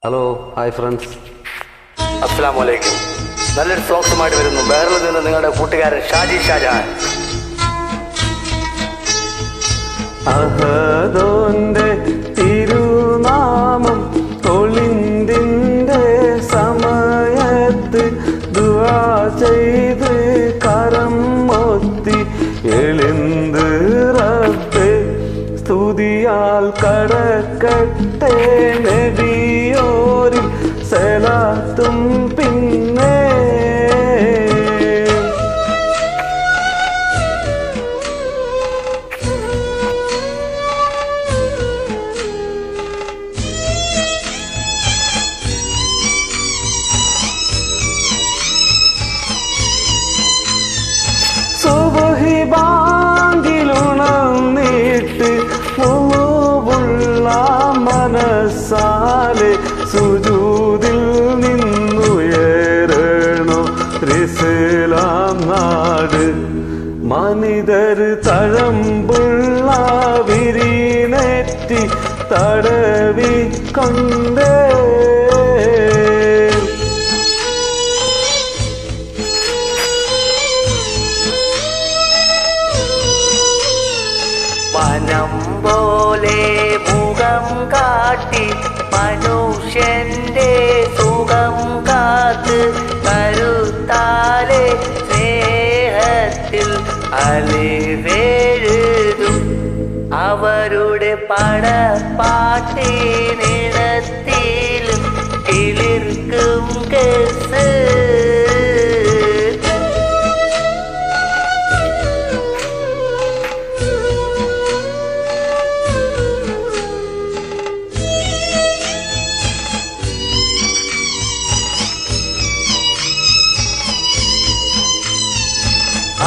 Hello hi friends, അസ്സലാമു അലൈക്കും. നല്ലൊരു സോങ്സുമായിട്ട് വരുന്നു ബഹറിൽ നിന്ന് നിങ്ങളുടെ കൂട്ടുകാരൻ ഷാജി ഷാജഹാൻ. അഹദോന്റെ തിരുനാമം ഒളിന്തിന്റെ സമയത്ത് ദുആ ചെയ്ത് കരം മൊത്തി എളിന്ത് റബ്ബേ സ്തുതിയാൽ കടക്കട്ടെ നബിയോരിൽ സലാത്തും പിന്നെ സുബ്ഹി ബാങ്കിലുണർന്നിട്ട് മുഴുവുള്ള മനസ്സാലെ സുജൂദിൽ നിന്നുയരണോ ഇസ്ലാം നാട്. മനിതർ തഴമ്പുള്ള വിരിനെറ്റി തടവിക്കൊണ്ടേ വനം പോലെ മുഖം കാട്ടി മനുഷ്യന്റെ സുഖം കാത്ത് കരുത്താലെ സ്നേഹത്തിൽ അലിവേഴുതും അവരുടെ പടപ്പാട്ടിനിടത്തിലും കിളിർക്കും കെസ്.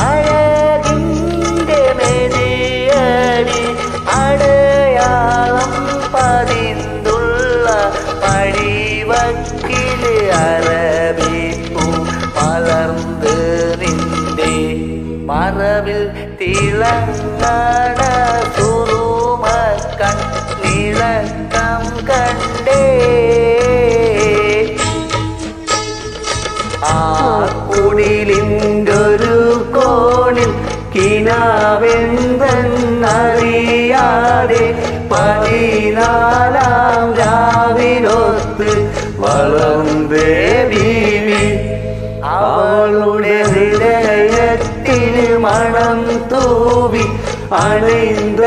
അഴകിന്റെ മെതിയടി അടയാളം പതിന്തുള്ള പഴിവക്കില് അറബിപ്പൂ മലർന്ന് നിന്റെ മറവിൽ തിളങ്ങണ സുറുമക്കൺ നിളക്കം കണ്ടേ. ആ കുടിലിൻ്റൊരു കോണിൽ കിനാവെന്തറിയാതെ 14-ാം രാവിലൊത്ത് വളർന്നേ ബീവി. അവളുടെ ഹൃദയത്തിൽ മണം തൂവി അണിന്ത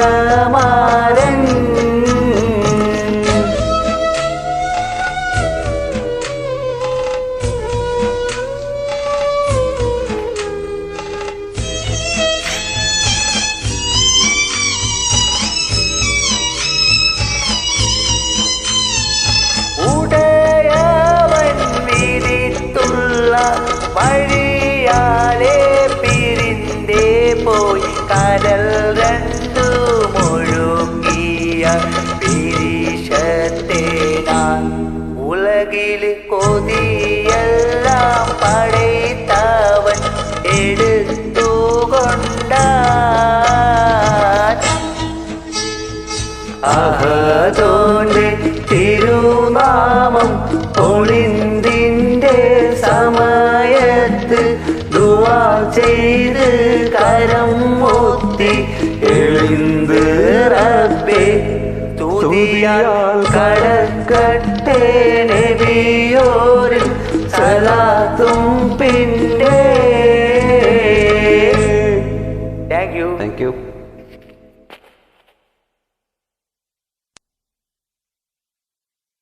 മാരൻ. വഴിയാലെ പിരിന്തേ പോയി കടൽ രണ്ടു മുഴുകിയ പിരിശത്തെ ഞാൻ ഉലകിൽ കൊതിയെല്ലാം പടൈത്തവൻ എടുത്തുകൊണ്ടാൻ. അഹദോന്റെ തിരുനാമം ഒളിന്തിന്റെ സമയത്ത് ദുആ ചെയ്ത് കരം മുത്തി എളിന്ത് റബ്ബേ സ്തുതിയാൽ കടക്കട്ടെ നബിയോരിൽ സലാത്തും പിന്നെ. Thank you.